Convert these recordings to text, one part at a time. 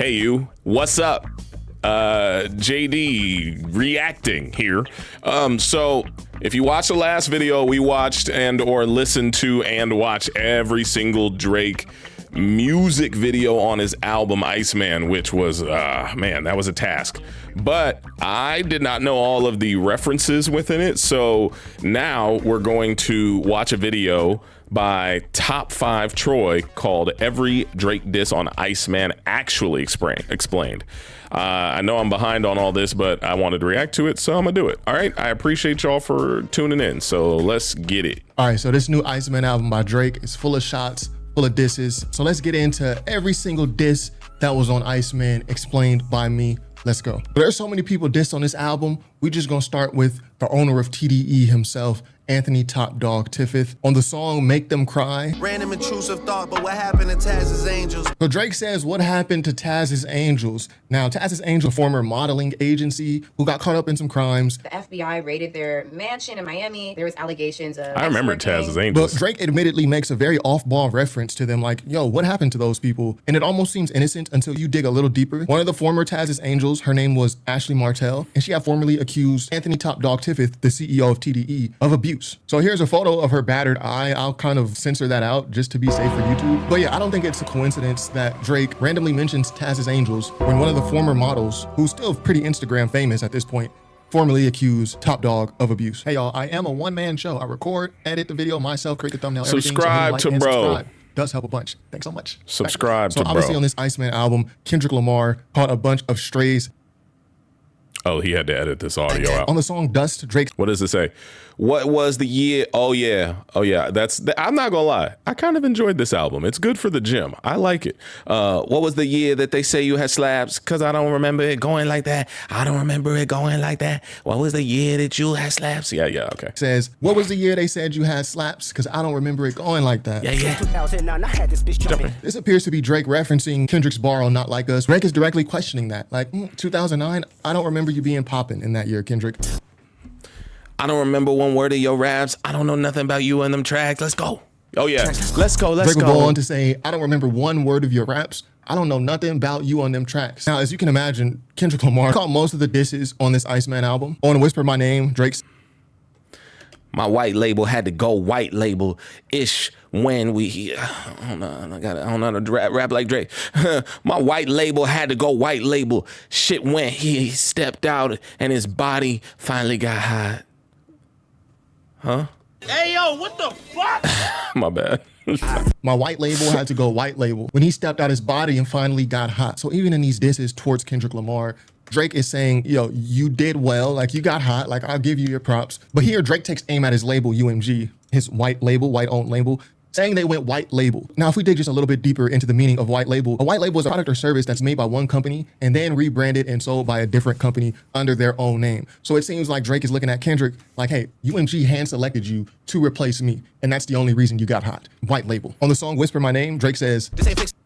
Hey you, what's up? JD reacting here. So if you watch the last video, we watched and or listened to and watched every single Drake music video on his album Iceman, which was, man, that was a task. But I did not know all of the references within it. So now we're going to watch a video by Top 5 Troy called Every Drake Diss on Iceman Actually Explained. I know I'm behind on all this, but I wanted to react to it, so I'm gonna do it. All right, I appreciate y'all for tuning in, so let's get it. All right, so this new Iceman album by Drake is full of shots, full of disses. So let's get into every single diss that was on Iceman Explained by me. Let's go. There's so many people dissed on this album. We just gonna start with the owner of TDE himself, Anthony Top Dawg Tiff, on the song Make Them Cry. Random intrusive thought, but what happened to Taz's Angels? So Drake says, what happened to Taz's Angels? Now, Taz's Angels, a former modeling agency who got caught up in some crimes. The FBI raided their mansion in Miami. There was allegations of I remember Taz's Angels. But Drake admittedly makes a very off-ball reference to them like, yo, what happened to those people? And it almost seems innocent until you dig a little deeper. One of the former Taz's Angels, her name was Ashley Martell, and she had formerly accused Anthony Top Dawg Tiff, the CEO of TDE, of abuse. So here's a photo of her battered eye. I'll kind of censor that out just to be safe for YouTube. But yeah, I don't think it's a coincidence that Drake randomly mentions Taz's Angels when one of the former models, who's still pretty Instagram famous at this point, formerly accused Top Dawg of abuse. Hey y'all, I am a one-man show. I record, edit the video myself, create the thumbnail, everything. Subscribe to bro. Subscribe. Does help a bunch. Thanks so much. Subscribe to bro. So obviously on this Iceman album, Kendrick Lamar caught a bunch of strays. Oh, he had to edit this audio out. On the song Dust, Drake. What does it say? What was the year? Oh yeah. I'm not gonna lie. I kind of enjoyed this album. It's good for the gym. I like it. What was the year that they say you had slaps? Cause I don't remember it going like that. I don't remember it going like that. What was the year that you had slaps? Yeah, okay. Says, what was the year they said you had slaps? Cause I don't remember it going like that. Yeah. 2009, I had this bitch jumping. This appears to be Drake referencing Kendrick's bar on Not Like Us. Drake is directly questioning that. Like, 2009, I don't remember you being popping in that year, Kendrick. I don't remember one word of your raps. I don't know nothing about you and them tracks. Let's go. Oh yeah, let's go. Drake will go on to say, I don't remember one word of your raps. I don't know nothing about you on them tracks. Now, as you can imagine, Kendrick Lamar caught most of the disses on this Iceman album. On Whisper My Name, Drake's. My white label had to go white label-ish when we, I don't know how to rap like Drake. My white label had to go white label. Shit when he stepped out and his body finally got hot. Huh? Hey, yo, what the fuck? My bad. My white label had to go white label when he stepped out his body and finally got hot. So even in these disses towards Kendrick Lamar, Drake is saying, yo, you did well, like you got hot, like I'll give you your props. But here Drake takes aim at his label, UMG, his white label, white owned label, saying they went white label. Now, if we dig just a little bit deeper into the meaning of white label, a white label is a product or service that's made by one company and then rebranded and sold by a different company under their own name. So it seems like Drake is looking at Kendrick like, hey, UMG hand selected you to replace me. And that's the only reason you got hot. White label. On the song Whisper My Name, Drake says, This ain't fixed.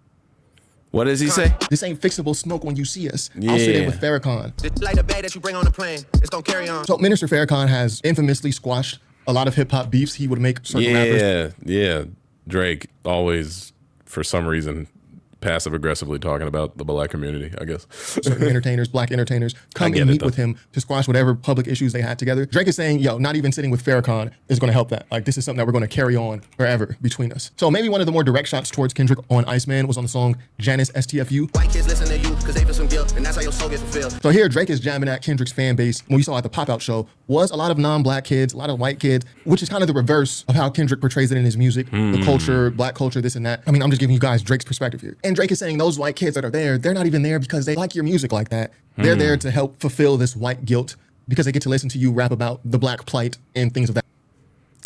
What does he say? This ain't fixable smoke when you see us. I'll sit in with Farrakhan. It's like the bag that you bring on the plane. It's gonna carry on. So Minister Farrakhan has infamously squashed a lot of hip hop beefs. He would make certain rappers. Yeah. Drake always, for some reason, passive aggressively talking about the black community, I guess. Certain entertainers, black entertainers, come and meet with him to squash whatever public issues they had together. Drake is saying, yo, not even sitting with Farrakhan is going to help that. Like, this is something that we're going to carry on forever between us. So maybe one of the more direct shots towards Kendrick on Iceman was on the song Janice STFU. White kids listen to you because they feel some guilt, and that's how your soul gets fulfilled. So here Drake is jamming at Kendrick's fan base. When we saw at the pop-out show was a lot of non-black kids, a lot of white kids, which is kind of the reverse of how Kendrick portrays it in his music, the culture, black culture, this and that. I mean, I'm just giving you guys Drake's perspective here. And Drake is saying those white kids that are there, they're not even there because they like your music like that. They're there to help fulfill this white guilt because they get to listen to you rap about the black plight and things of that.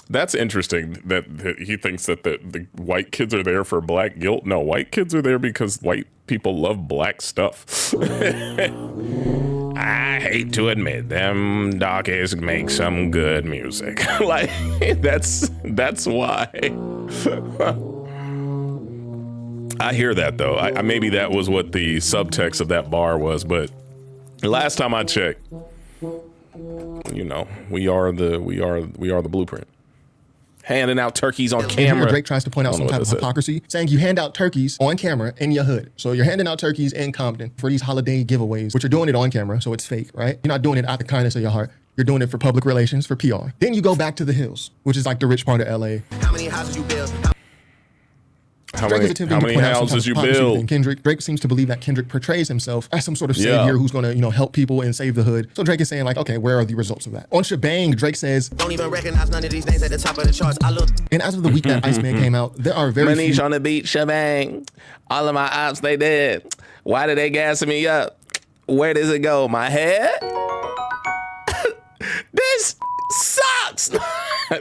That's interesting that he thinks that the white kids are there for black guilt. No, white kids are there because white people love black stuff. I hate to admit, them darkies make some good music. Like, that's why. I hear that though. I maybe that was what the subtext of that bar was, but last time I checked, you know, we are the blueprint. handing out turkeys on And here camera. Drake tries to point out some type of hypocrisy, saying you hand out turkeys on camera in your hood. So you're handing out turkeys in Compton for these holiday giveaways, but you're doing it on camera, so it's fake, right? You're not doing it out of the kindness of your heart. You're doing it for public relations, for PR. Then you go back to the hills, which is like the rich part of LA. How many houses you build? How Drake is many, attempting how to many point out some houses type you of hypocrisy build? within Drake seems to believe that Kendrick portrays himself as some sort of savior who's going to, help people and save the hood. So Drake is saying like, okay, where are the results of that? On Shebang, Drake says, Don't even recognize none of these names at the top of the charts. I look. and as of the week that Iceman came out, there are very Manish few. on the beat, shebang. All of my ops, they dead. Why did they gas me up? Where does it go? My head? This sucks.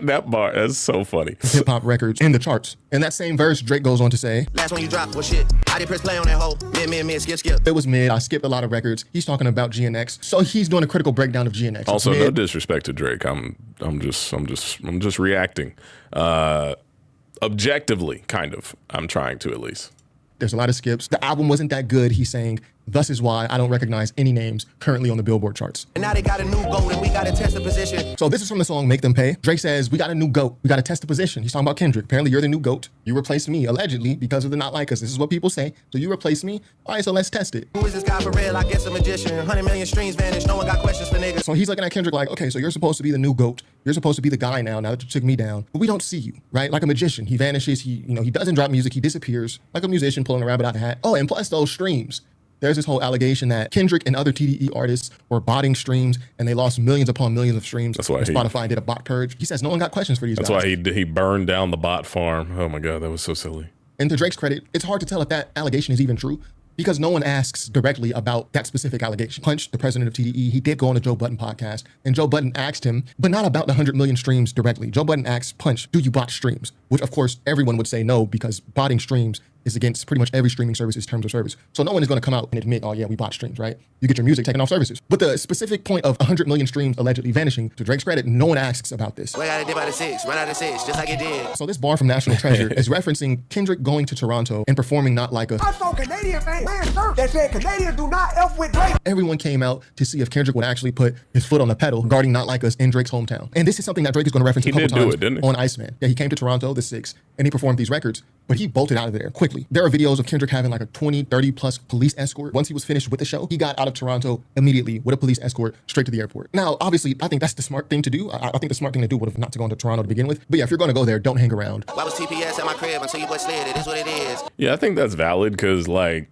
That bar, that's so funny. Hip hop records in the charts. In that same verse, Drake goes on to say, Last one you dropped was shit. I did press play on that hoe. Mid, skip. it was mid. I skipped a lot of records. He's talking about GNX. So he's doing a critical breakdown of GNX. It's Also, no mid. disrespect to Drake. I'm just reacting. Objectively, kind of. I'm trying to at least. There's a lot of skips. The album wasn't that good, he's saying. Thus is why I don't recognize any names currently on the Billboard charts. And now they got a new goal and we gotta test the position. So this is from the song Make Them Pay. Drake says, we got a new GOAT. We got to test the position. He's talking about Kendrick. Apparently you're the new GOAT. You replaced me, allegedly, because of the Not Like Us. This is what people say. So you replaced me. All right, so let's test it. Who is this guy for real? I guess a magician. 100 million streams vanished. No one got questions for niggas. So he's looking at Kendrick like, okay, so you're supposed to be the new GOAT. You're supposed to be the guy now that you took me down. But we don't see you, right? Like a magician. He vanishes. He doesn't drop music. He disappears like a musician pulling a rabbit out of a hat. Oh, and plus those streams. There's this whole allegation that Kendrick and other TDE artists were botting streams and they lost millions upon millions of streams. That's why Spotify did a bot purge. He says no one got questions for these That's guys. why he burned down the bot farm. Oh my God, that was so silly. And to Drake's credit, it's hard to tell if that allegation is even true because no one asks directly about that specific allegation. Punch, the president of TDE, he did go on the Joe Budden podcast, and Joe Budden asked him, but not about the 100 million streams directly. Joe Budden asked Punch, do you bot streams? Which, of course, everyone would say no because botting streams is against pretty much every streaming service's terms of service. So no one is going to come out and admit, oh yeah, we bot streams, right? You get your music taken off services. But the specific point of 100 million streams allegedly vanishing, to Drake's credit, no one asks about this. We got it did by the 6, run out of 6, just like it did. So this bar from National Treasure is referencing Kendrick going to Toronto and performing Not Like Us. I saw Canadian fans wearing shirts that said Canadians do not F with Drake. Everyone came out to see if Kendrick would actually put his foot on the pedal regarding Not Like Us in Drake's hometown. And this is something that Drake is going to reference a couple times didn't he? on Iceman. Yeah, he came to Toronto, the 6th, and he performed these records, but he bolted out of there quickly. There are videos of Kendrick having like a 20, 30 plus police escort. Once he was finished with the show, he got out of Toronto immediately with a police escort straight to the airport. Now, obviously, I think that's the smart thing to do. I think the smart thing to do would have not to go into Toronto to begin with. But yeah, if you're going to go there, don't hang around. Why was TPS at my crib until you boy slid? It is what it is. Yeah, I think that's valid because like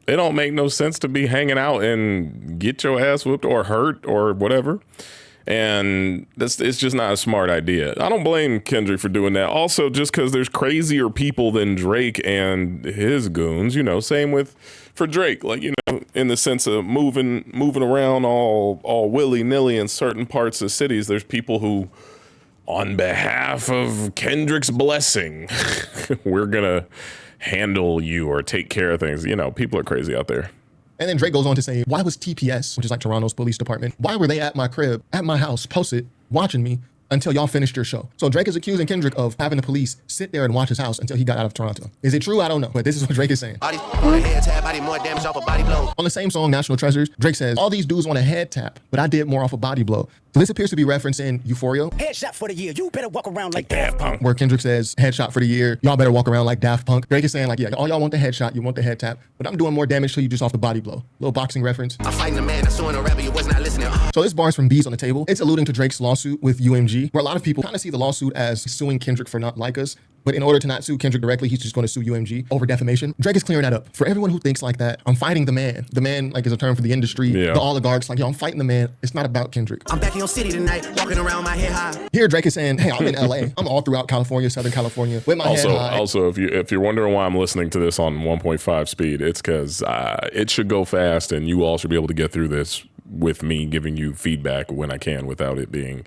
it don't make no sense to be hanging out and get your ass whooped or hurt or whatever. And it's just not a smart idea. I don't blame Kendrick for doing that. Also, just because there's crazier people than Drake and his goons, same for Drake, like, in the sense of moving around all willy-nilly in certain parts of cities. There's people who, on behalf of Kendrick's blessing, we're gonna handle you or take care of things. People are crazy out there. And then Drake goes on to say, why was TPS, which is like Toronto's police department, why were they at my crib, at my house, posted, watching me until y'all finished your show? So Drake is accusing Kendrick of having the police sit there and watch his house until he got out of Toronto. Is it true? I don't know. But this is what Drake is saying. Bodies on the head tap, body more damage off a body blow. On the same song, National Treasures, Drake says, all these dudes want a head tap, but I did more off a body blow. So this appears to be referencing Euphoria, Headshot for the year. You better walk around like Daft Punk. where Kendrick says, headshot for the year, y'all better walk around like Daft Punk. Drake is saying like, yeah, all y'all want the headshot, you want the head tap, but I'm doing more damage to you just off the body blow. Little boxing reference. I'm fighting a man that's suing a rapper, you was not listening. So this bar is from B's on the Table. It's alluding to Drake's lawsuit with UMG, where a lot of people kind of see the lawsuit as suing Kendrick for Not Like Us. But in order to not sue Kendrick directly, he's just going to sue UMG over defamation. Drake is clearing that up. For everyone who thinks like that, I'm fighting the man. The man, like, is a term for the industry. Yeah. The oligarchs, like, yo, I'm fighting the man. It's not about Kendrick. I'm back in your city tonight, walking around my head high. Here, Drake is saying, hey, I'm in LA. I'm all throughout California, Southern California, with my head high. Also, if you're wondering why I'm listening to this on 1.5 speed, it's because it should go fast, and you all should be able to get through this with me giving you feedback when I can without it being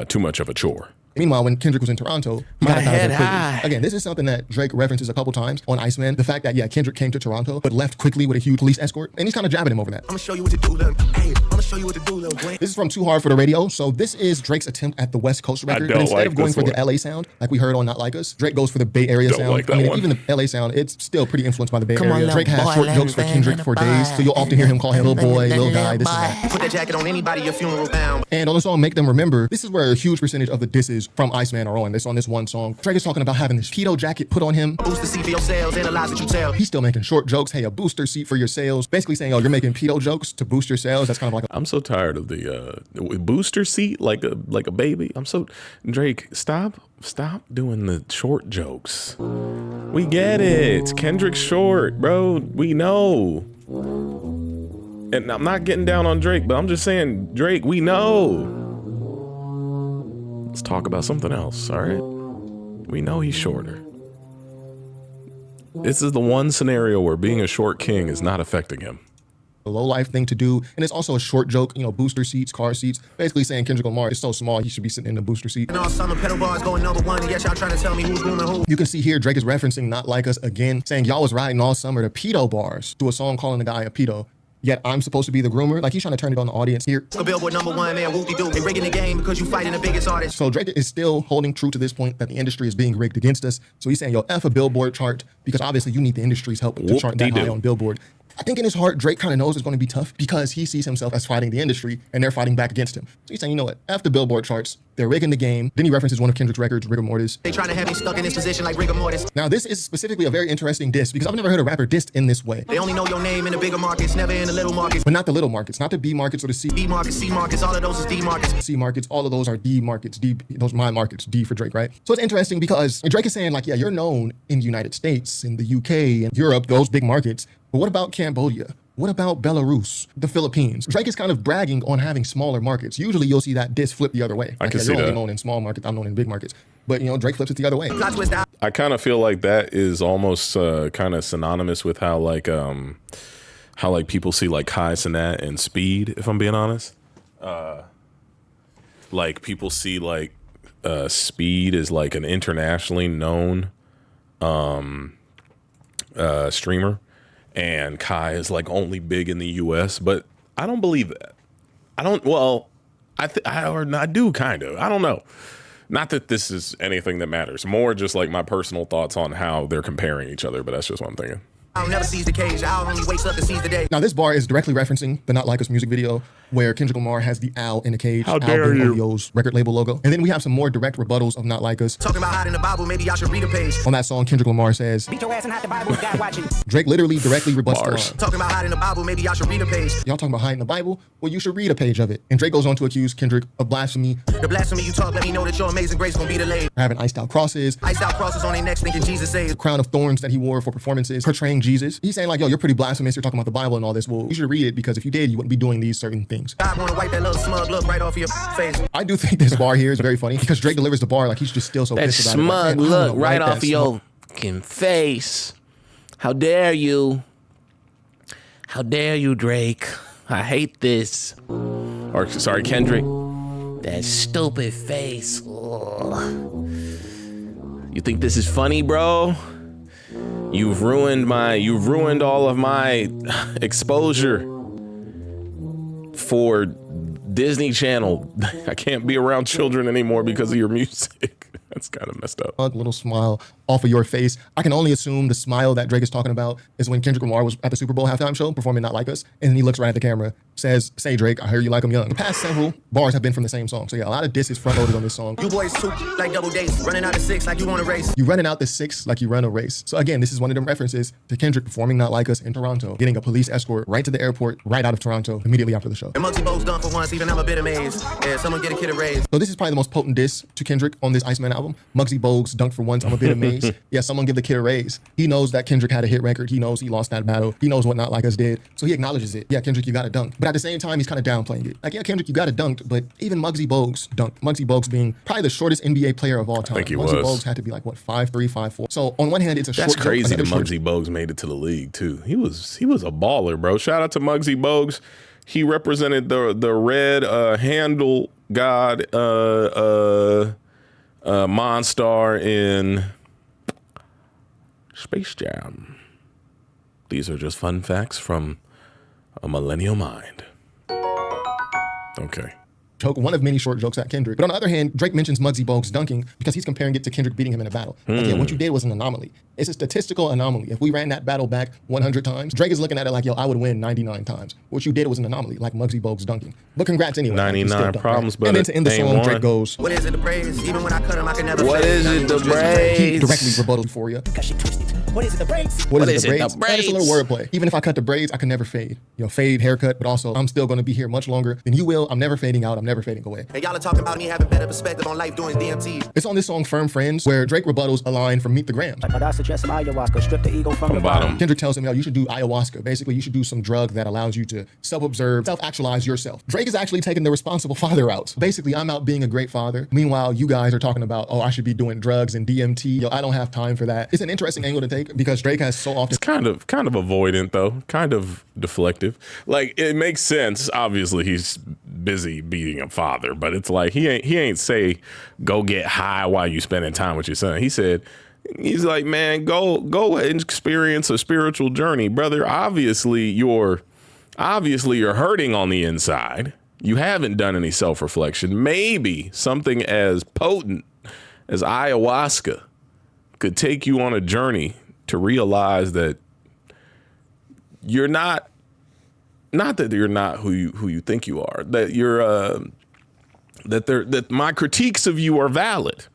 too much of a chore. Meanwhile, when Kendrick was in Toronto, he got out of there head quickly. high. Again, this is something that Drake references a couple times on Iceman. The fact that, yeah, Kendrick came to Toronto, but left quickly with a huge police escort. And he's kind of jabbing him over that. I'm gonna show you what to do, little. Hey, I'm gonna show you what to do, little boy. This is from Too Hard for the Radio. So this is Drake's attempt at the West Coast record. don't But instead like of going this for the one. LA sound, like we heard on Not Like Us, Drake goes for the Bay Area Don't sound. like that one. Even the LA sound, it's still pretty influenced by the Bay Come on, Area. Drake little has boy, short jokes for little Kendrick baby, for little days. So you'll often hear him call him little boy, little guy, this and that. Put that jacket on anybody, your funeral bound. And on the song Make Them Remember, this is where a huge percentage of the disses verses from Iceman are on. It's on this one song. Drake is talking about having this pedo jacket put on him. Boost the seat for your sales, analyze what you tell. He's still making short jokes. Hey, a booster seat for your sales. Basically saying, oh, you're making pedo jokes to boost your sales. That's kind of like I'm so tired of the booster seat like a baby. Drake, stop doing the short jokes. We get it. Kendrick's short, bro. We know. And I'm not getting down on Drake, but I'm just saying, Drake, we know. Let's talk about something else, all right? We know he's shorter. This is the one scenario where being a short king is not affecting him. a low life thing to do. And it's also a short joke, you know, booster seats, car seats, basically saying Kendrick Lamar is so small, he should be sitting in the booster seat. And all summer pedal bars going #1, and yet y'all trying to tell me who's grooming who. You can see here, Drake is referencing Not Like Us again, saying y'all was riding all summer to pedo bars, to a song calling the guy a pedo. Yet I'm supposed to be the groomer. Like, he's trying to turn it on the audience here. A Billboard #1 man, whoop-de-doo. They rigging the game because you fighting the biggest artist. So Drake is still holding true to this point that the industry is being rigged against us. So he's saying, yo, F a Billboard chart, because obviously you need the industry's help to chart that high on Billboard. I think in his heart, Drake kind of knows it's going to be tough because he sees himself as fighting the industry and they're fighting back against him. So he's saying, you know what, F the Billboard charts, they're rigging the game. Then he references one of Kendrick's records, Rigor Mortis. They trying to have me stuck in this position like rigor mortis. Now this is specifically a very interesting diss because I've never heard a rapper dissed in this way. They only know your name in the bigger markets, never in the little markets. But not the little markets, not the B markets or the C. B markets, C markets, all of those is D markets. C markets, all of those are D markets. D, those are my markets, D for Drake, right? So it's interesting because Drake is saying like, yeah, you're known in the United States, in the UK, and Europe, those big markets. But what about Cambodia? What about Belarus, the Philippines? Drake is kind of bragging on having smaller markets. Usually you'll see that diss flip the other way. I like, can see you're that. only known in small markets, I'm known in big markets. But, you know, Drake flips it the other way. Plot twist out. I kind of feel like that is almost kind of synonymous with how people see like Kai Cenat and Speed, if I'm being honest. Like people see like Speed as like an internationally known streamer, and Kai is like only big in the US, but I don't believe that. I do kind of. I don't know. Not that this is anything that matters. More just like my personal thoughts on how they're comparing each other, but that's just what I'm thinking. I'll never seize the cage. I'll only wake up to seize the day. Now this bar is directly referencing the Not Like Us music video where Kendrick Lamar has the owl in a cage. How dare Owl being you. OVO's record label logo. And then we have some more direct rebuttals of Not Like Us. Talking about hiding the Bible, maybe I should read a page. On that song, Kendrick Lamar says, Beat your ass and hide the Bible, God watching. Drake literally directly rebuts the Bars. line. Talking about hiding the Bible, maybe I should read a page. Y'all talking about hiding the Bible? Well, you should read a page of it. And Drake goes on to accuse Kendrick of blasphemy, The blasphemy you talk, let me know that your amazing grace gonna be delayed. for having iced out crosses, Iced out crosses on their necks, thinking Jesus saves. crown of thorns that he wore for performances, portraying Jesus. He's saying like, yo, you're pretty blasphemous. You're talking about the Bible and all this. Well, you should read it because if you did, you wouldn't be doing these certain things. God wanna wipe that little smug look right off your face. I do think this bar here is very funny because Drake delivers the bar like he's just still so That pissed about it. Like, smug man, I don't look wanna right wipe off that of your fucking face. How dare you? How dare you, Drake? I hate this. Or sorry, Kendrick. That stupid face. Ugh. You think this is funny, bro? You've ruined all of my exposure for Disney Channel. I can't be around children anymore because of your music. That's kind of messed up. little smile off of your face. I can only assume the smile that Drake is talking about is when Kendrick Lamar was at the Super Bowl halftime show performing Not Like Us, and then he looks right at the camera, says, "Say Drake, I hear you like I'm young." The past several bars have been from the same song. So yeah, a lot of disses front loaded on this song. You boys too, like double dates, running out of 6 like you want to race. You running out the 6 like you run a race. So again, this is one of them references to Kendrick performing Not Like Us in Toronto, getting a police escort right to the airport, right out of Toronto, immediately after the show. And Muggsy Bogues done for once, even I'm a bit amazed. Yeah, someone get a kid a raise. So this is probably the most potent diss to Kendrick on this Iceman album. Muggsy Bogues dunked for once, I'm a bit amazed. Yeah, someone give the kid a raise. He knows that Kendrick had a hit record. He knows he lost that battle. He knows what Not Like Us did. So he acknowledges it. Yeah, Kendrick, you got to dunk. But at the same time, he's kind of downplaying it. Like, yeah, Kendrick, you got to dunk, but even Muggsy Bogues dunked. Muggsy Bogues being probably the shortest NBA player of all time. think he Muggsy was. Bogues had to be like, what, 5'3", 5'4". So on one hand, it's a That's short joke, crazy that another short Muggsy Bogues made it to the league too. He was a baller, bro. Shout out to Muggsy Bogues. He represented the red handle god Monstar in Space Jam. These are just fun facts from a millennial mind. Okay. joke, one of many short jokes at Kendrick. But on the other hand, Drake mentions Muggsy Bogues dunking because he's comparing it to Kendrick beating him in a battle. Like, yeah, what you did was an anomaly. It's a statistical anomaly. If we ran that battle back 100 times, Drake is looking at it like, yo, I would win 99 times. What you did was an anomaly, like Muggsy Bogues dunking. But congrats anyway. 99 problems, but and then to end the song, Drake goes, What is it, the praise? Even when I cut him, I can never What is it, the he braids? directly rebutted for you. Cause she twisted. What is it, the braids? What is is it, it, the the braids? And it's a little wordplay. Even if I cut the braids, I can never fade. You know, fade, haircut, but also I'm still gonna be here much longer than you will. I'm never fading out. I'm never fading away. And y'all are talking about me having better perspective on life doing DMT. It's on this song, Firm Friends, where Drake rebuttals a line from Meet the Grams. But I suggest some ayahuasca, strip the ego from the bottom. Kendrick tells him, yo, you should do ayahuasca. Basically, you should do some drug that allows you to self-observe, self-actualize yourself. Drake is actually taking the responsible father route. Basically, I'm out being a great father. Meanwhile, you guys are talking about, oh, I should be doing drugs and DMT. Yo, I don't have time for that. It's an interesting angle to take because Drake has so often... It's kind of avoidant though, kind of deflective. Like it makes sense. Obviously, he's busy being a father, but it's like he ain't say go get high while you spending time with your son. He said, he's like, man, go and experience a spiritual journey, brother. Obviously, you're hurting on the inside. You haven't done any self-reflection. Maybe something as potent as ayahuasca could take you on a journey to realize that you're not that you're not who you think you are, that you're that my critiques of you are valid.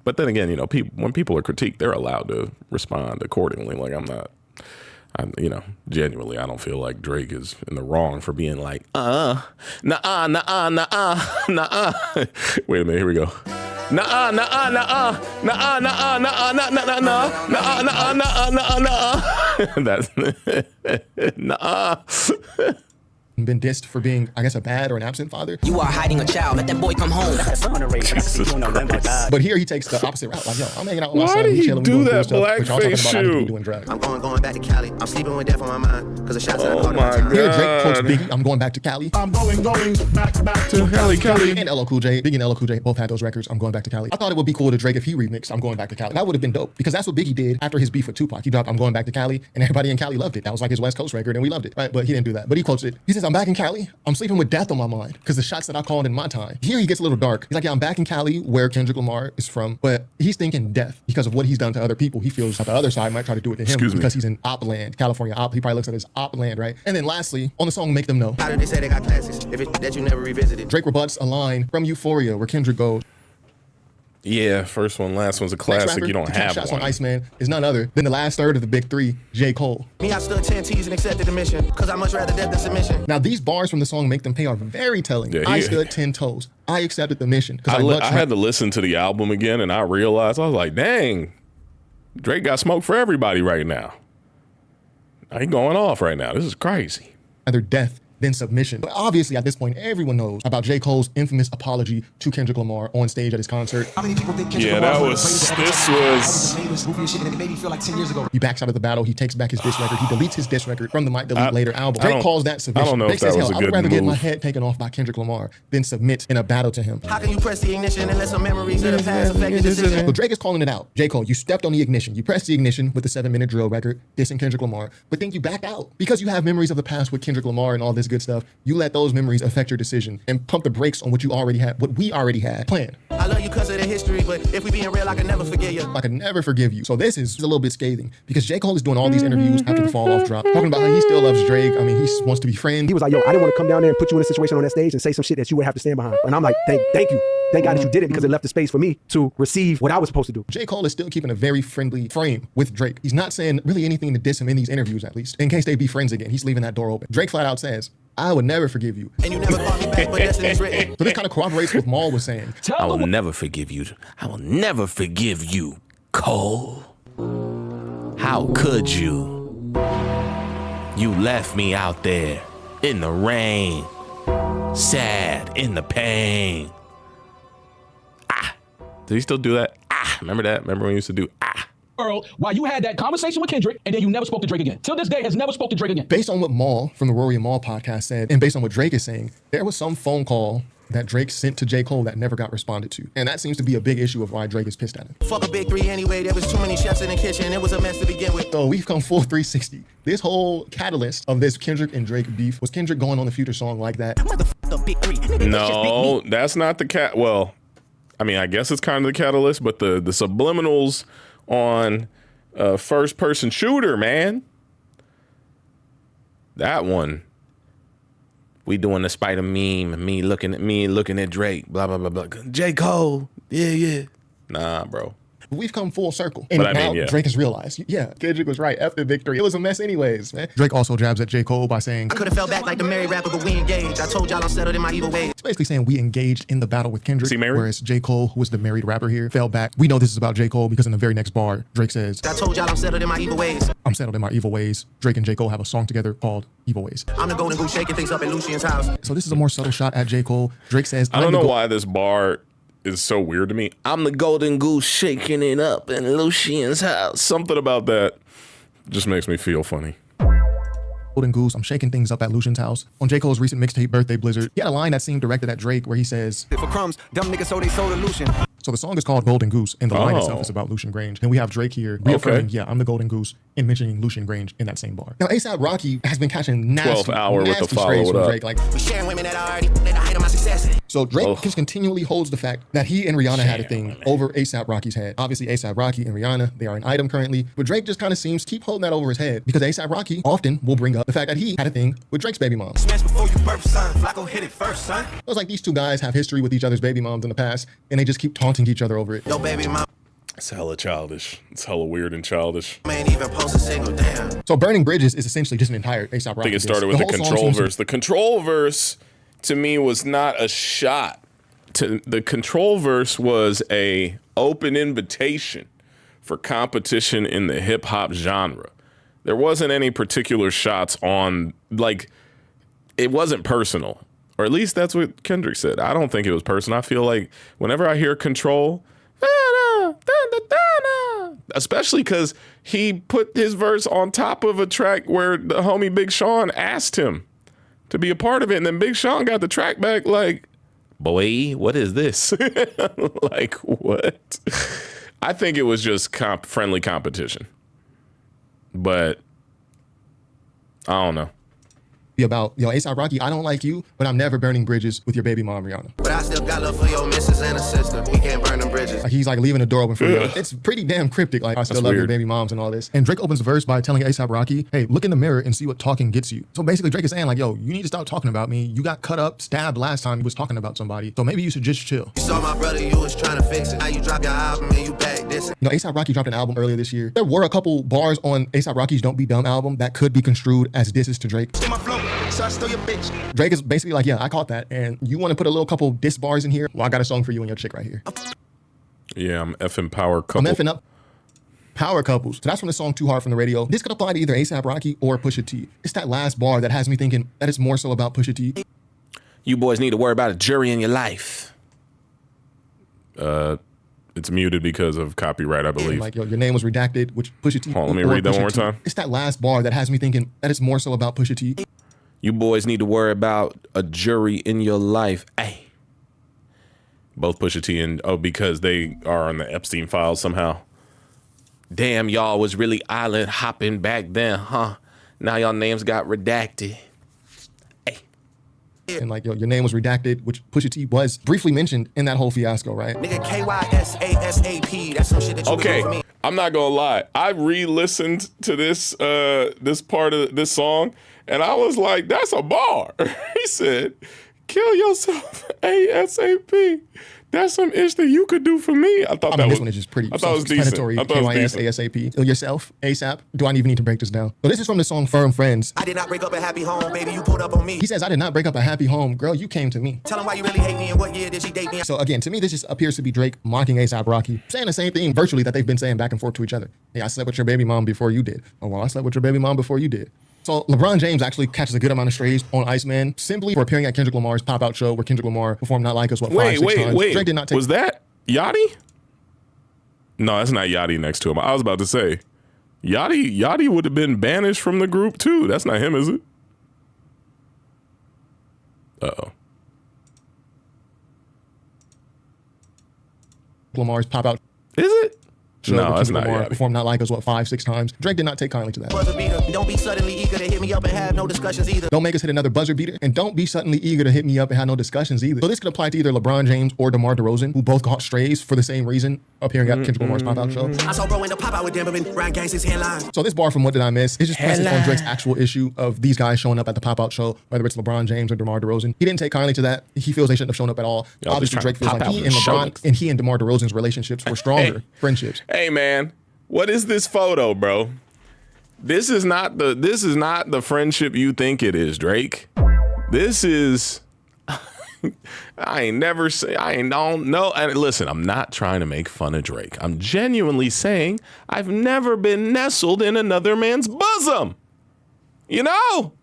But then again, you know, when people are critiqued, they're allowed to respond accordingly. Like genuinely, I don't feel like Drake is in the wrong for being like, nah. Wait a minute, here we go. That's been dissed for being, I guess, a bad or an absent father. You are hiding a child. Let that boy come home. But here he takes the opposite route. Like, yo, I'm hanging out with my Why son. did We he chilling, do we doing that cool stuff, but y'all talking blackface about I need to be shoot? doing drugs. I'm going back to Cali. I'm sleeping with death on my mind. Cause the shots I Oh called my time. Here Drake quotes God. Biggie, I'm going back to Cali. I'm going back to Cali. And LL Cool J, Biggie and LL Cool J both had those records, I'm going back to Cali. I thought it would be cool to Drake if he remixed I'm going back to Cali. That would have been dope because that's what Biggie did after his beef with Tupac. He dropped I'm going back to Cali and everybody in Cali loved it. That was like his West Coast record and we loved it, right? But he didn't do that. But he quotes it. He says, I'm back in Cali. I'm sleeping with death on my mind because the shots that I called in my time. Here he gets a little dark. He's like, yeah, I'm back in Cali where Kendrick Lamar is from, but he's thinking death because of what he's done to other people. He feels that the other side might try to do it to him because he's in op land, California op. He probably looks at it as op land, right? And then lastly, on the song Make Them Know, How did they say they got classes? If it's that you never revisited. Drake rebuts a line from Euphoria where Kendrick goes, Yeah, first one, last one's a next classic. rapper You don't to catch have shots one. on Iceman is none other than the last third of the big three, J. Cole. Me, I stood 10 T's and accepted the mission. Cause I much rather death than submission. Now these bars from the song Make Them Pay are very telling. Yeah, I he- stood 10 toes. I accepted the mission. I had to listen to the album again, and I realized I was like, dang, Drake got smoke for everybody right now. He going off right now. This is crazy. rather death than submission. But obviously, at this point, everyone knows about J. Cole's infamous apology to Kendrick Lamar on stage at his concert. How many people think Kendrick Yeah, Lamar that one of was- the greatest this ever? was- Famous, goofy shit, and it made me feel like 10 years ago. He backs out of the battle. He takes back his diss record. He deletes his diss record from the Might Delete Later album. I Drake don't- calls that submission. I don't know Drake if that says, was hell, a I would good rather get my move. head taken off by Kendrick Lamar than submit in a battle to him. How can you press the ignition and let some memories of the past affect your decision? So Drake is calling it out. J. Cole, you stepped on the ignition. You pressed the ignition with the 7-minute drill record, dissing Kendrick Lamar, but then you backed out. Because you have memories of the past with Kendrick Lamar and all this good stuff, you let those memories affect your decision and pump the brakes on what we already had planned. I love you because of the history, but if we being real, I can never forget you. I could never forgive you. So this is a little bit scathing because J. Cole is doing all these interviews after the Fall Off drop, talking about how he still loves Drake. I mean, he wants to be friends. He was like, yo, I didn't want to come down there and put you in a situation on that stage and say some shit that you would have to stand behind. And I'm like, thank you. Thank God that you did it because it left the space for me to receive what I was supposed to do. J. Cole is still keeping a very friendly frame with Drake. He's not saying really anything to diss him in these interviews, at least, in case they be friends again. He's leaving that door open. Drake flat out says, I would never forgive you. And you never called me back, but destiny's written. So this kind of corroborates what Maul was saying. I will never forgive you. I will never forgive you, Cole. How could you? You left me out there in the rain, sad in the pain. Did he still do that? Remember that? Remember when he used to do Earl, while you had that conversation with Kendrick, and then you never spoke to Drake again. Till this day, has never spoke to Drake again. Based on what Maul from the Rory and Maul podcast said, and based on what Drake is saying, there was some phone call that Drake sent to J. Cole that never got responded to. And that seems to be a big issue of why Drake is pissed at him. Fuck a big three anyway. There was too many chefs in the kitchen. It was a mess to begin with. So we've come full 360. This whole catalyst of this Kendrick and Drake beef was Kendrick going on the Future song like that. victory. Nigga, that's just big No, me. that's not the cat. Well, I mean, I guess it's kind of the catalyst, but the subliminals on first person shooter, man. That one. We doing the spider meme, me looking at Drake, blah, blah, blah, blah. J. Cole, yeah. Nah, bro. We've come full circle. And But I now mean, yeah. Drake has realized, yeah, Kendrick was right. After victory, it was a mess anyways, man. Drake also jabs at J. Cole by saying, I could have fell back like the married rapper, but we engaged. I told y'all I'm settled in my evil ways. it's basically saying we engaged in the battle with Kendrick. Is he married? Whereas J. Cole, who was the married rapper here, fell back. We know this is about J. Cole because in the very next bar, Drake says, I told y'all I'm settled in my evil ways. I'm settled in my evil ways. Drake and J. Cole have a song together called Evil Ways. I'm the golden goose shaking things up at Lucian's house. So this is a more subtle shot at J. Cole. Drake says, I don't know why this bar is so weird to me. I'm the golden goose shaking it up in Lucian's house. Something about that just makes me feel funny. Golden Goose, I'm shaking things up at Lucian's house. On J. Cole's recent mixtape, Birthday Blizzard, he had a line that seemed directed at Drake where he says, For crumbs, dumb niggas so they sold a Lucian. so the song is called Golden Goose, and the line Oh. itself is about Lucian Grange. And we have Drake here reaffirming, Okay. yeah, I'm the Golden Goose, and mentioning Lucian Grange in that same bar. Now, ASAP Rocky has been catching 12th hour with the nasty follow strays it from up. Drake. Like, We sharing women that are already at the height of my success. so Drake Ugh. just continually holds the fact that he and Rihanna had a thing over ASAP Rocky's head. Obviously, ASAP Rocky and Rihanna, they are an item currently, but Drake just kind of seems to keep holding that over his head because ASAP Rocky often will bring up the fact that he had a thing with Drake's baby mom. Smash before you birth, son. Flacco hit it first, son. It was like these two guys have history with each other's baby moms in the past, and they just keep taunting each other over it. Yo, baby, mom It's hella childish. It's hella weird and childish. ain't even post a single damn. So Burning Bridges is essentially just an entire ASAP Rocky. I think it diss. started with the whole song control seems to- verse. The control verse to me was not a shot. The control verse was a open invitation for competition in the hip hop genre. There wasn't any particular shots on, like, it wasn't personal. Or at least that's what Kendrick said. I don't think it was personal. I feel like whenever I hear control, especially because he put his verse on top of a track where the homie Big Sean asked him to be a part of it. And then Big Sean got the track back like, Boy, what is this? like, what? I think it was just friendly competition. But I don't know. be about, yo, ASAP Rocky, I don't like you, but I'm never burning bridges with your baby mom, Rihanna. But I still got love for your missus and a sister. We can't burn them bridges. Like he's like leaving the door open for Rihanna. It's pretty damn cryptic. Like I still That's love your weird. baby moms and all this. And Drake opens the verse by telling ASAP Rocky, hey, look in the mirror and see what talking gets you. So basically Drake is saying like, yo, you need to stop talking about me. You got cut up, stabbed last time you was talking about somebody. So maybe you should just chill. You saw my brother, you was trying to fix it. Now you drop your album and you back this. You know, ASAP Rocky dropped an album earlier this year. There were a couple bars on ASAP Rocky's Don't Be Dumb album that could be construed as disses to Drake. My flow, so I stole your bitch. Drake is basically like, yeah, I caught that. And you want to put a little couple diss bars in here? Well, I got a song for you and your chick right here. Yeah, I'm effing power I'm couple. effing up power couples. So that's from the song Too Hard from the Radio. This could apply to either ASAP Rocky or Pusha T. It's that last bar that has me thinking that it's more so about Pusha T. You boys need to worry about a jury in your life. It's muted because of copyright, I believe. Like, yo, your name was redacted, which Pusha T. Hold on, let me or read that Pusha one more T. time. It's that last bar that has me thinking that it's more so about Pusha T. You boys need to worry about a jury in your life. Hey. Both Pusha T and, because they are on the Epstein files somehow. Damn, y'all was really island hopping back then, huh? Now y'all names got redacted. And like, yo, your name was redacted, which Pusha T was briefly mentioned in that whole fiasco, right? Nigga, KYSASAP. That's some shit that you Okay, been doing for me. I'm not gonna lie. I re-listened to this this part of this song, and I was like, "That's a bar." He said, "Kill yourself ASAP." That's some ish that you could do for me. I thought I that mean, was. this one is just pretty I thought it was decent. self-explanatory. I thought it was KYS, decent. ASAP. Kill yourself, ASAP. Do I even need to break this down? So this is from the song Firm Friends. I did not break up a happy home, baby. You pulled up on me. He says, I did not break up a happy home. Girl, you came to me. Tell him why you really hate me and what year did she date me. So again, to me, this just appears to be Drake mocking ASAP Rocky, saying the same thing virtually that they've been saying back and forth to each other. Hey, I slept with your baby mom before you did. Oh, well, I slept with your baby mom before you did. So LeBron James actually catches a good amount of strays on Iceman simply for appearing at Kendrick Lamar's pop-out show where Kendrick Lamar performed Not Like Us, what, five, six times. Wait. Drake did not take... Was that Yachty? No, that's not Yachty next to him. I was about to say, Yachty would have been banished from the group too. That's not him, is it? Uh-oh. Lamar's pop-out Is it? show. No, where that's Kendrick not Lamar Yachty. performed Not Like Us, 5-6 times. Drake did not take kindly to that. Buzzer beater. Don't be suddenly eager to hit me up and have no discussions either. Don't make us hit another buzzer beater, and don't be suddenly eager to hit me up and have no discussions either. So this could apply to either LeBron James or DeMar DeRozan, who both caught strays for the same reason, appearing at Kendrick Lamar's pop-out show. I saw bro in the pop out with Denver and Ryan Gangsta's headlines. So this bar from What Did I Miss? It just presses on Drake's actual issue of these guys showing up at the pop-out show, whether it's LeBron James or DeMar DeRozan. He didn't take kindly to that. He feels they shouldn't have shown up at all. Y'all just Obviously, trying Drake to feels pop like out he and and show LeBron it. and he and DeMar DeRozan's relationships were stronger friendships. Hey man, what is this photo, bro? This is not the friendship you think it is, Drake. This is I don't know. And listen, I'm not trying to make fun of Drake. I'm genuinely saying I've never been nestled in another man's bosom. You know?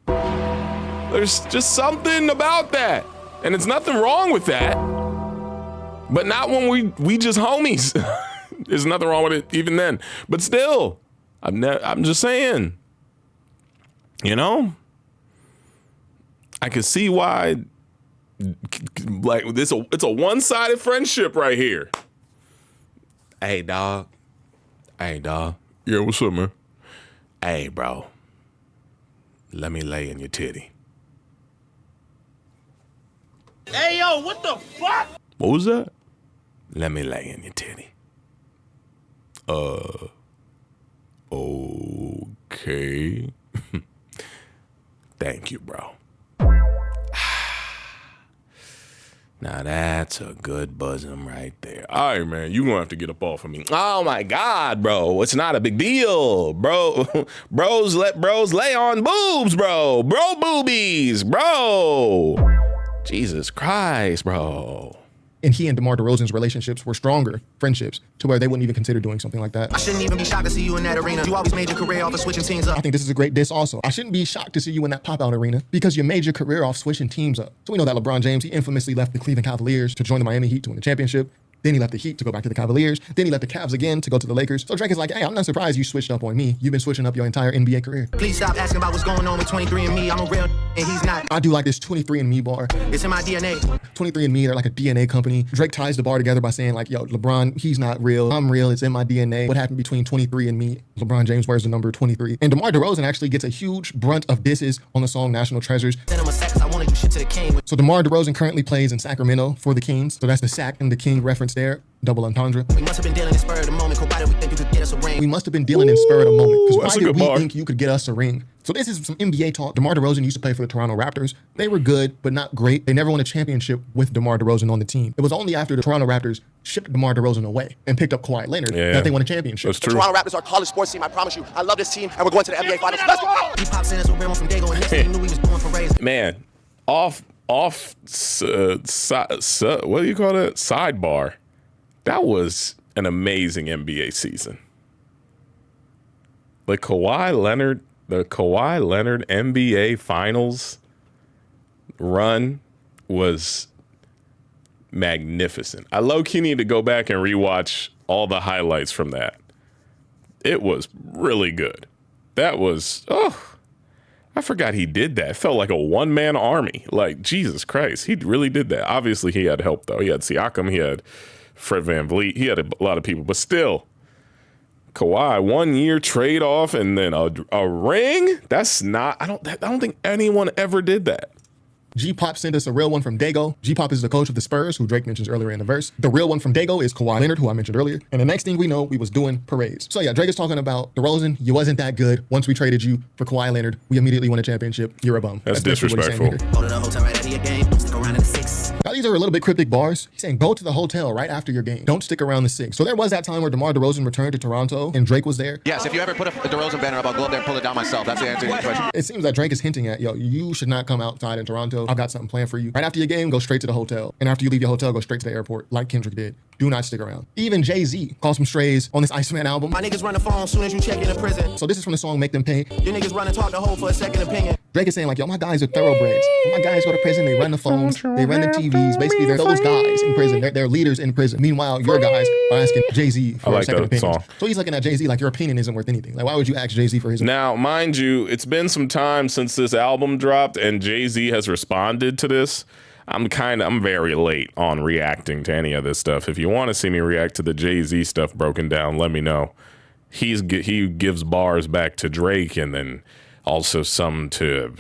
There's just something about that. And it's nothing wrong with that. But not when we just homies. There's nothing wrong with it even then. But still, I'm just saying, you know? I can see why, like, it's a one-sided friendship right here. Hey, dog. Yeah, what's up, man? Hey, bro. Let me lay in your titty. Hey, yo, what the fuck? What was that? Let me lay in your titty. Okay. Thank you, bro. Now that's a good bosom right there. All right, man, you gonna have to get up off of me. Oh my God, bro, it's not a big deal, bro. Let bros lay on boobs, bro. Bro boobies, bro. Jesus Christ, bro. And he and DeMar DeRozan's relationships were stronger friendships to where they wouldn't even consider doing something like that. I shouldn't even be shocked to see you in that arena. You always made your career off of switching teams up. I think this is a great diss also. I shouldn't be shocked to see you in that pop-out arena because you made your career off switching teams up. So we know that LeBron James, he infamously left the Cleveland Cavaliers to join the Miami Heat to win the championship. Then he left the Heat to go back to the Cavaliers. Then he left the Cavs again to go to the Lakers. So Drake is like, hey, I'm not surprised you switched up on me. You've been switching up your entire NBA career. Please stop asking about what's going on with 23andMe. I'm a real and he's not. I do like this 23andMe bar. It's in my DNA. 23andMe, they're like a DNA company. Drake ties the bar together by saying like, yo, LeBron, he's not real. I'm real. It's in my DNA. What happened between 23andMe? LeBron James wears the number 23. And DeMar DeRozan actually gets a huge brunt of disses on the song National Treasures. Send him a sack 'cause I wanna do shit to the king. So DeMar DeRozan currently plays in Sacramento for the Kings. So that's the sack and the king reference there. Double entendre. We must have been dealing in spur of the moment. 'Cause why did we think you could get us a ring? We must have been dealing in spur of the moment. Because That's why a did good we bar. think you could get us a ring? So this is some NBA talk. DeMar DeRozan used to play for the Toronto Raptors. They were good, but not great. They never won a championship with DeMar DeRozan on the team. It was only after the Toronto Raptors shipped DeMar DeRozan away and picked up Kawhi Leonard that they won a championship. That's true. Toronto Raptors are a college sports team. I promise you. I love this team, and we're going to the NBA Finals. Let's go! He popped in as a real one from Dago and this team knew he was doing for raising. Man, what do you call that? Sidebar. That was an amazing NBA season. The Kawhi Leonard NBA Finals run was magnificent. I low-key need to go back and rewatch all the highlights from that. It was really good. That was, I forgot he did that. It felt like a one-man army. Like, Jesus Christ, he really did that. Obviously, he had help, though. He had Siakam, he had Fred VanVleet, he had a lot of people. But still, Kawhi, 1 year trade off and then a ring? That's not, I don't think anyone ever did that. G-Pop sent us a real one from Dago. G-Pop is the coach of the Spurs, who Drake mentions earlier in the verse. The real one from Dago is Kawhi Leonard, who I mentioned earlier. And the next thing we know, we was doing parades. So yeah, Drake is talking about DeRozan, you wasn't that good. Once we traded you for Kawhi Leonard, we immediately won a championship. You're a bum. That's basically what he's saying disrespectful. here. Go to the hotel right after your game. Stick around in the 6. Now, these are a little bit cryptic bars. He's saying, go to the hotel right after your game. Don't stick around the 6. So there was that time where DeMar DeRozan returned to Toronto and Drake was there. Yes, if you ever put a DeRozan banner up, I'll go up there and pull it down myself. That's the answer to your question. It seems that Drake is hinting at, yo, you should not come outside in Toronto. I've got something planned for you. Right after your game, go straight to the hotel. And after you leave your hotel, go straight to the airport, like Kendrick did. Do not stick around. Even Jay-Z calls some strays on this Iceman album. My niggas run the phone soon as you check in the prison. So this is from the song Make Them Pay. Your niggas run and talk the whole for a second opinion. Drake is saying like, yo, my guys are thoroughbreds. My guys go to prison, they run the phones, they run the TVs. Basically, they're those guys in prison. They're leaders in prison. Meanwhile, your guys are asking Jay-Z for like a second that opinion. song. So he's looking at Jay-Z like, your opinion isn't worth anything. Like, why would you ask Jay-Z for his opinion? Now, mind you, it's been some time since this album dropped and Jay-Z has responded to this. I'm very late on reacting to any of this stuff. If you want to see me react to the Jay-Z stuff broken down, let me know. He gives bars back to Drake and then also some to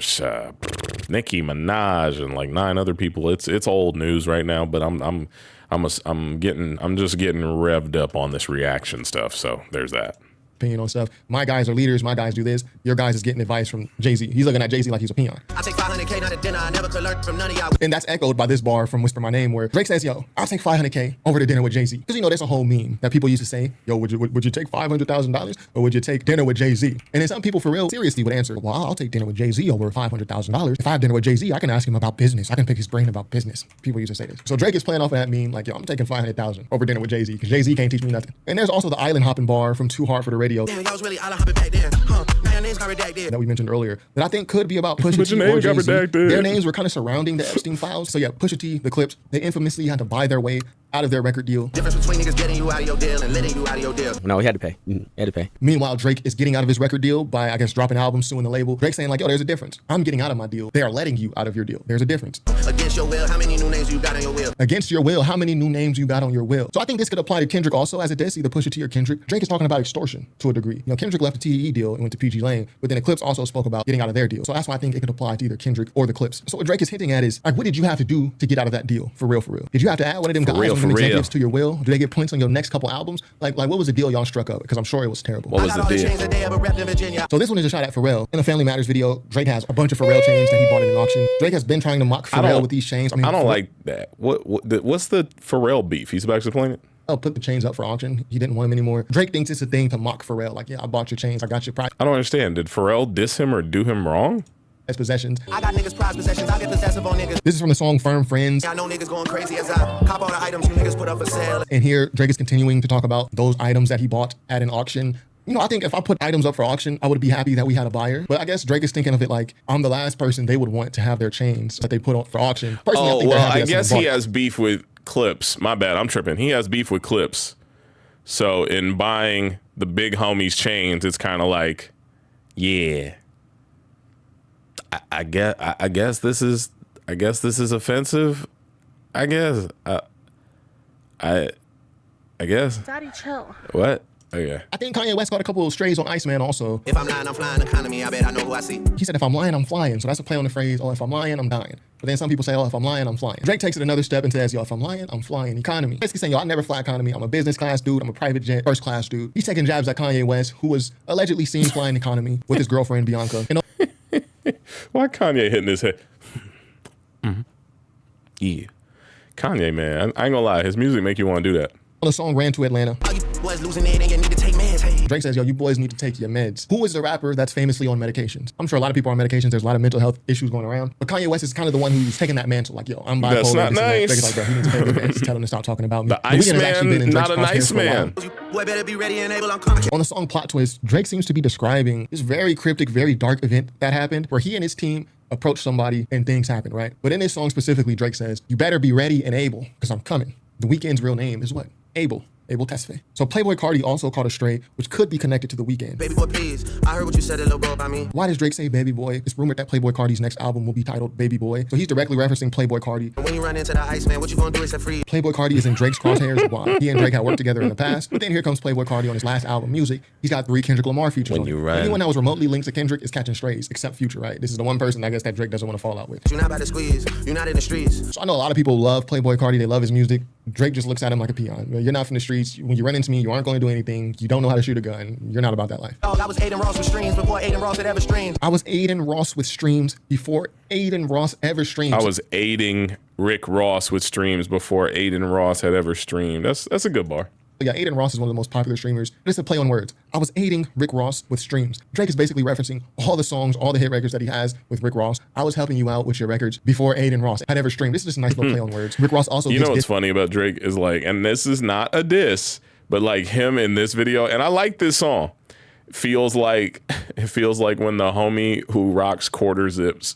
Nicki Minaj and like 9 other people. It's old news right now, but I'm just getting revved up on this reaction stuff. So there's that. Opinion on stuff. My guys are leaders. My guys do this. Your guys is getting advice from Jay-Z. He's looking at Jay-Z like he's a peon. I take 500K not a dinner. I never could learn from none of y'all. And that's echoed by this bar from Whisper My Name where Drake says, yo, I'll take 500K over to dinner with Jay-Z. Because, you know, there's a whole meme that people used to say, yo, would you take $500,000 or would you take dinner with Jay-Z? And then some people for real seriously would answer, well, I'll take dinner with Jay-Z over $500,000. If I have dinner with Jay-Z, I can ask him about business. I can pick his brain about business. People used to say this. So Drake is playing off of that meme like, yo, I'm taking $500,000 over dinner with Jay-Z because Jay-Z can't teach me nothing. And there's also the island hopping bar from Too Hard for the Radio. Damn, y'all was really hopping back then. Huh? Now your name's got redacted. That we mentioned earlier that I think could be about Pusha T or Jay-Z. Their names were kind of surrounding the Epstein files. So yeah, Pusha T, the Clips, they infamously had to buy their way out of their record deal. Difference between niggas getting you out of your deal and letting you out of your deal. No, he had to pay. He had to pay. Meanwhile, Drake is getting out of his record deal by, I guess, dropping albums, suing the label. Drake saying like, yo, there's a difference. I'm getting out of my deal. They are letting you out of your deal. There's a difference. Against your will, how many new names you got on your will? Against your will, how many new names you got on your will? So I think this could apply to Kendrick also as it does, either Pusha T or Kendrick. Drake is talking about extortion to a degree. You know, Kendrick left the TDE deal and went to PG Lane, but then the Clips also spoke about getting out of their deal. So that's why I think it could apply to either Kendrick or the Clips. So what Drake is hinting at is, like, what did you have to do to get out of that deal? For real, for real. Did you have to add one of them guys from executives to your will? Do they get points on your next couple albums? Like what was the deal y'all struck up? Because I'm sure it was terrible. What was the deal? So this one is a shot at Pharrell. In the Family Matters video, Drake has a bunch of Pharrell chains that he bought in an auction. Drake has been trying to mock Pharrell with these chains. I don't like that. What's the Pharrell beef? He's about to explain it. Oh, put the chains up for auction. He didn't want them anymore. Drake thinks it's a thing to mock Pharrell. Like, yeah, I bought your chains. I got your prize. I don't understand. Did Pharrell diss him or do him wrong? Possessions. I got niggas prize possessions. I get possessive on niggas. This is from the song Firm Friends. I know niggas going crazy as I cop all the items you niggas put up for sale. And here, Drake is continuing to talk about those items that he bought at an auction. You know, I think if I put items up for auction, I would be happy that we had a buyer. But I guess Drake is thinking of it like, I'm the last person they would want to have their chains that they put on for auction. Personally, I guess he has beef with Clips. My bad, I'm tripping. He has beef with Clips. So in buying the big homie's chains, it's kind of like, yeah. I guess this is offensive. I guess. I guess. Daddy, chill. What? Okay. I think Kanye West got a couple of strays on Iceman also. If I'm lying, I'm flying economy. I bet I know who I see. He said, if I'm lying, I'm flying. So that's a play on the phrase, oh, if I'm lying, I'm dying. But then some people say, oh, if I'm lying, I'm flying. Drake takes it another step and says, yo, if I'm lying, I'm flying economy. Basically saying, yo, I never fly economy. I'm a business class dude. I'm a private jet, first class dude. He's taking jabs at Kanye West, who was allegedly seen flying economy with his girlfriend, Bianca. You know, why Kanye hitting his head? Mm-hmm. Yeah. Kanye, man, I ain't gonna lie. His music make you want to do that. The song Ran to Atlanta. Oh, you boys losing it and you need to take meds. Hey. Drake says, yo, you boys need to take your meds. Who is the rapper that's famously on medications? I'm sure a lot of people are on medications. There's a lot of mental health issues going around. But Kanye West is kind of the one who's taking that mantle. Like, yo, I'm bipolar. That's not nice. Drake's like, bro, he needs to pay good meds. Tell him to stop talking about me. The Iceman, not a nice man. Boy, better be ready and able. I'm coming. On the song Plot Twist, Drake seems to be describing this very cryptic, very dark event that happened where he and his team approached somebody and things happened, right? But in this song specifically, Drake says, you better be ready and able because I'm coming. The Weeknd's real name is what? Abel Tesfaye. So Playboi Carti also caught a stray, which could be connected to The Weeknd. Baby boy, please. I heard what you said, little bro, about me. Why does Drake say Baby Boy? It's rumored that Playboi Carti's next album will be titled Baby Boy. So he's directly referencing Playboi Carti. When you run into the Iceman, what you gonna do except free? Playboi Carti is in Drake's crosshairs. Why? He and Drake had worked together in the past. But then here comes Playboi Carti on his last album, Music. He's got 3 Kendrick Lamar features on it. Anyone that was remotely linked to Kendrick is catching strays, except Future, right? This is the one person I guess that Drake doesn't want to fall out with. You're not about to squeeze. You're not in the streets. So I know a lot of people love Playboi Carti. They love his music. Drake just looks at him like a peon. You're not from the streets. When you run into me, you aren't going to do anything. You don't know how to shoot a gun. You're not about that life. Oh, I was Aiden Ross with streams before Aiden Ross had ever streamed. I was Aiden Ross with streams before Aiden Ross ever streamed. I was aiding Rick Ross with streams before Aiden Ross had ever streamed. That's a good bar. Yeah, Aiden Ross is one of the most popular streamers. It's a play on words. I was aiding Rick Ross with streams. Drake is basically referencing all the songs, all the hit records that he has with Rick Ross. I was helping you out with your records before Aiden Ross had ever streamed. This is just a nice little play on words. Rick Ross also. You know what's funny about Drake is like, and this is not a diss, but like him in this video, and I like this song. It feels like when the homie who rocks quarter zips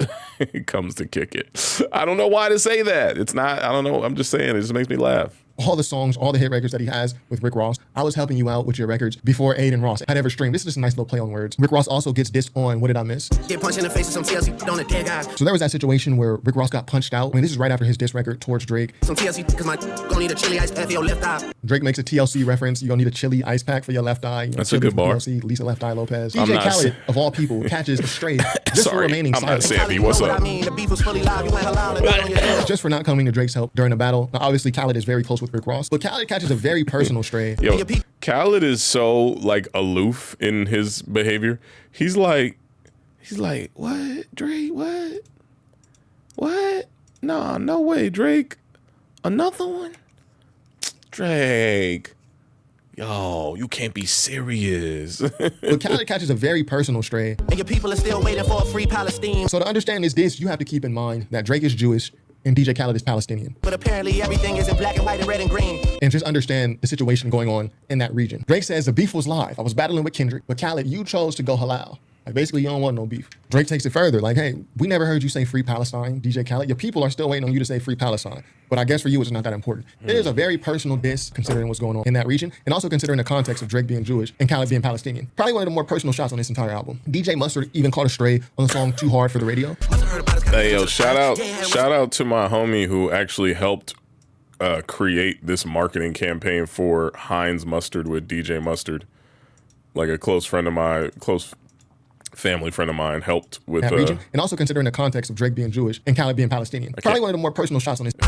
comes to kick it. I don't know why to say that. It's not. I don't know. I'm just saying. It just makes me laugh. all the songs, all the hit records that he has with Rick Ross. I was helping you out with your records before Aiden Ross had ever streamed. This is just a nice little play on words. Rick Ross also gets dissed on What Did I Miss? Get punched in the face of some TLC on a dead guy. So there was that situation where Rick Ross got punched out. I mean, this is right after his diss record towards Drake. Some TLC because my gonna need a chili ice pack for your left eye. Drake makes a TLC reference. You're gonna need a chili ice pack for your left eye. You know, That's a good bar. TLC, Lisa Left Eye Lopez. I'm DJ not Khaled, of all people, catches a stray just for Sorry, remaining I'm not silent. Sandy. What's up? I mean, the beef was fully live. You went halal and got on your head. Just for not coming to Drake's help during the battle. Now, obviously, Khaled is very close with Rick Ross, but Khaled catches a very personal stray. Yo, Khaled is so like aloof in his behavior. He's like, what, Drake? What? Nah, no way, Drake. Another one? Drake. Yo, you can't be serious. But Khaled catches a very personal stray. And your people are still waiting for a free Palestine. So to understand this, you have to keep in mind that Drake is Jewish and DJ Khaled is Palestinian. But apparently everything is in black and white and red and green. And just understand the situation going on in that region. Drake says the beef was live. I was battling with Kendrick, but Khaled, you chose to go halal. Like basically, you don't want no beef. Drake takes it further. Like, hey, we never heard you say free Palestine, DJ Khaled. Your people are still waiting on you to say free Palestine. But I guess for you, it's not that important. It is a very personal diss considering what's going on in that region and also considering the context of Drake being Jewish and Khaled being Palestinian. Probably one of the more personal shots on this entire album. DJ Mustard even caught a stray on the song Too Hard for the Radio. Hey, yo, shout out to my homie who actually helped create this marketing campaign for Heinz Mustard with DJ Mustard. Like a close family friend of mine helped with that region, and also considering the context of Drake being Jewish and Khaled being Palestinian. Probably one of the more personal shots on this. If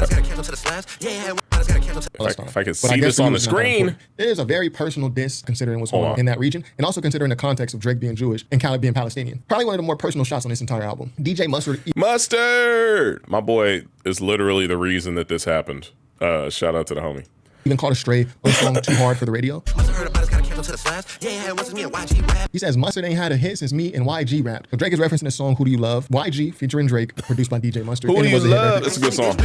I could see this on the screen. It is a very personal diss considering what's going on in that region, and also considering the context of Drake being Jewish and Khaled being Palestinian. Probably one of the more personal shots on this entire album. DJ Mustard, my boy, is literally the reason that this happened. Shout out to the homie. Even caught a stray on the song Too Hard for the Radio. He says Mustard ain't had a hit since me and YG rapped. So Drake is referencing the song Who Do You Love? YG featuring Drake, produced by DJ Mustard. Who Do You Love? It's a good song.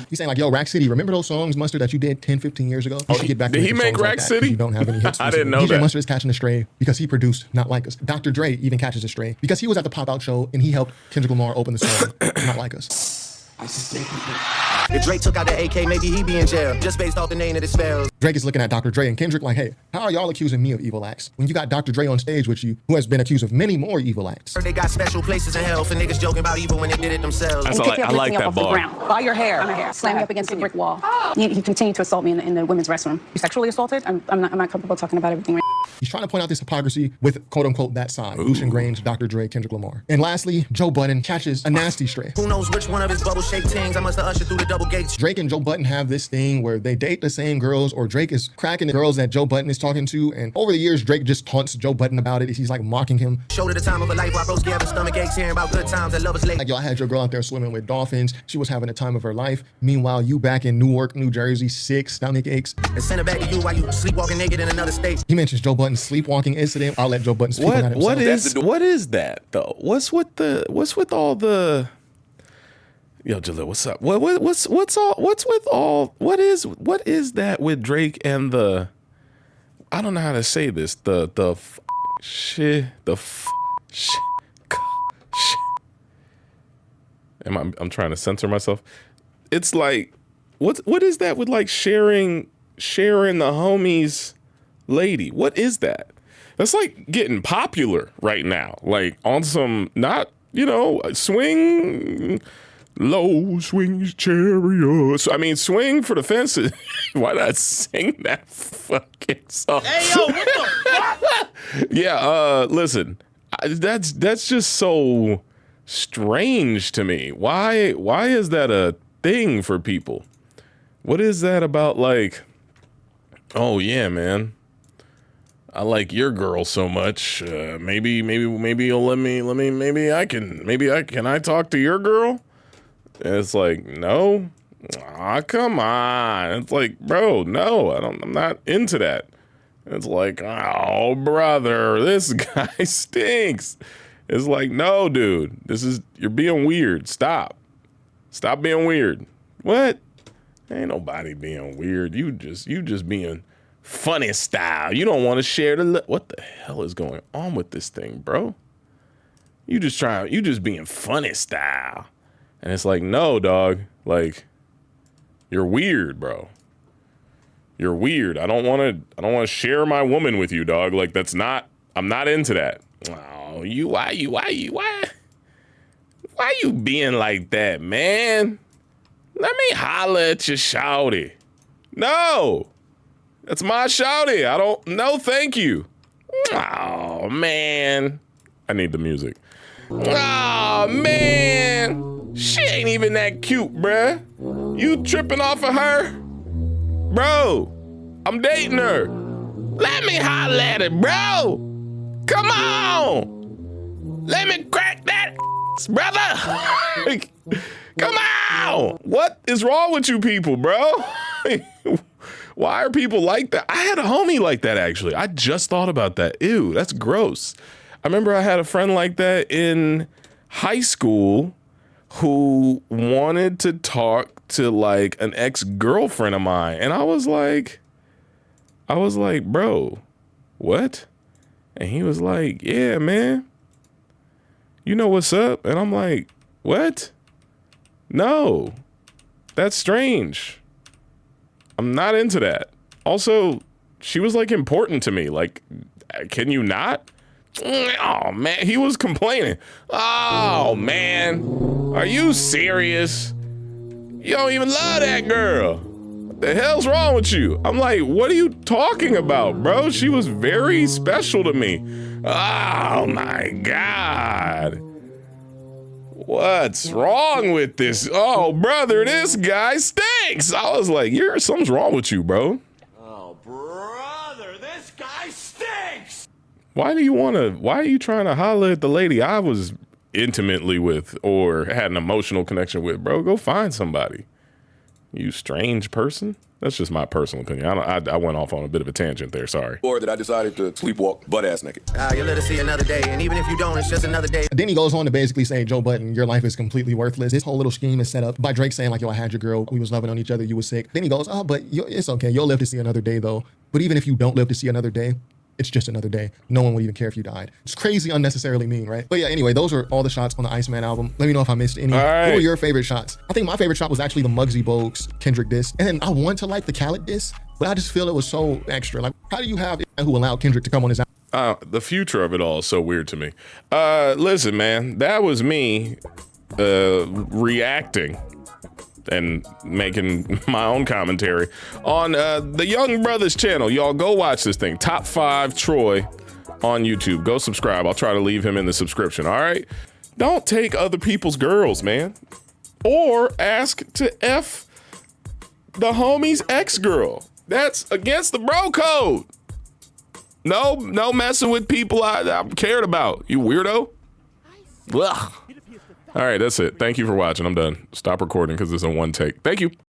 He's saying like, yo, Rack City, remember those songs, Mustard, that you did 10, 15 years ago? You should get back to did he make Rack City? You don't have any hits. I didn't know DJ that. Mustard is catching a stray because he produced Not Like Us. Dr. Dre even catches a stray because he was at the Pop Out show and he helped Kendrick Lamar open the song Not Like Us. If Drake took out the AK, maybe he'd be in jail, just based off the name of the spells. Drake is looking at Dr. Dre and Kendrick like, hey, how are y'all accusing me of evil acts when you got Dr. Dre on stage with you, who has been accused of many more evil acts? They got special places in hell for niggas joking about evil when they did it themselves. I like that bar. By your hair. My hair. Slam me up against a brick wall. He continued to assault me in the women's restroom. You sexually assaulted? I'm not comfortable talking about everything right now. He's trying to point out this hypocrisy with quote unquote that side. Lucian Grainge, Dr. Dre, Kendrick Lamar. And lastly, Joe Budden catches a nasty stray. Who knows which one of his bubble shaped things I must have ushered through the double gates. Drake and Joe Budden have this thing where they date the same girls, or Drake is cracking the girls that Joe Budden is talking to. And over the years, Drake just taunts Joe Budden about it. He's like mocking him. Showed at the time of a life while bros having stomach aches, hearing about good times that love is late. Like, yo, I had your girl out there swimming with dolphins. She was having the time of her life. Meanwhile, you back in Newark, New Jersey, sick, stomach aches. And send it back to you while you sleepwalking naked in another state. He mentions Joe Budden's sleepwalking incident. I'll let Joe Budden speak on that himself. What is that though? What's with all the Yo, Jalil, what's up? What is that with Drake and the, I don't know how to say this, I'm trying to censor myself. It's like, what is that with like sharing the homie's lady? What is that? That's like getting popular right now. Like on some, not, swing low, swing chariots. I mean, swing for the fences. Why not sing that fucking song? Hey, yo, what the fuck? Yeah, listen, that's just so strange to me. Why is that a thing for people? What is that about? Like, oh yeah, man, I like your girl so much. Maybe you'll let me. Maybe I can I talk to your girl? And it's like, no, come on. It's like, bro, no, I'm not into that. It's like, oh, brother, this guy stinks. It's like, no, dude, you're being weird. Stop being weird. What? Ain't nobody being weird. You just being funny style. You don't want to share what the hell is going on with this thing, bro? You just being funny style. And it's like, no, dog. Like, You're weird, bro. You're weird. I don't want to share my woman with you, dog. Like I'm not into that. Oh, why you being like that, man? Let me holler at your shawty. No, that's my shawty. No, thank you. Oh, man. I need the music. Oh, man. She ain't even that cute, bruh. You tripping off of her? Bro, I'm dating her. Let me holler at it, bro. Come on. Let me crack that brother. Come on. What is wrong with you people, bro? Why are people like that? I had a homie like that, actually. I just thought about that. Ew, that's gross. I remember I had a friend like that in high school who wanted to talk to like an ex-girlfriend of mine. And I was like, bro, what? And he was like, yeah, man. You know what's up? And I'm like, what? No, that's strange. I'm not into that. Also, she was like important to me. Like, can you not? Oh, man, he was complaining. Oh, man, are you serious? You don't even love that girl. What the hell's wrong with you? I'm like, what are you talking about, bro? She was very special to me. Oh, my God. What's wrong with this? Oh, brother, this guy stinks. I was like, something's wrong with you, bro. Oh, brother, this guy stinks. Why are you trying to holler at the lady I was intimately with or had an emotional connection with, bro? Go find somebody. You strange person. That's just my personal opinion. I went off on a bit of a tangent there. Sorry. Or that I decided to sleepwalk butt-ass naked. You let us see another day, and even if you don't, it's just another day. Then he goes on to basically say, Joe Budden, your life is completely worthless. His whole little scheme is set up by Drake saying like, yo, I had your girl. We was loving on each other. You was sick. Then he goes, oh, but it's okay. You'll live to see another day, though. But even if you don't live to see another day, it's just another day. No one would even care if you died. It's crazy, unnecessarily mean, right? But yeah, anyway, those are all the shots on the Iceman album. Let me know if I missed any. Right. What were your favorite shots? I think my favorite shot was actually the Muggsy Bogues Kendrick diss. And then I want to like the Khaled diss, but I just feel it was so extra. Like, how do you have it who allowed Kendrick to come on his album? The future of it all is so weird to me. Listen, man, that was me reacting and making my own commentary on the Young Brothers channel. Y'all go watch this thing. Top 5 Troy on YouTube. Go subscribe. I'll try to leave him in the subscription, all right? Don't take other people's girls, man. Or ask to F the homie's ex-girl. That's against the bro code. No messing with people I cared about. You weirdo. Ugh. All right, that's it. Thank you for watching. I'm done. Stop recording because it's a one take. Thank you.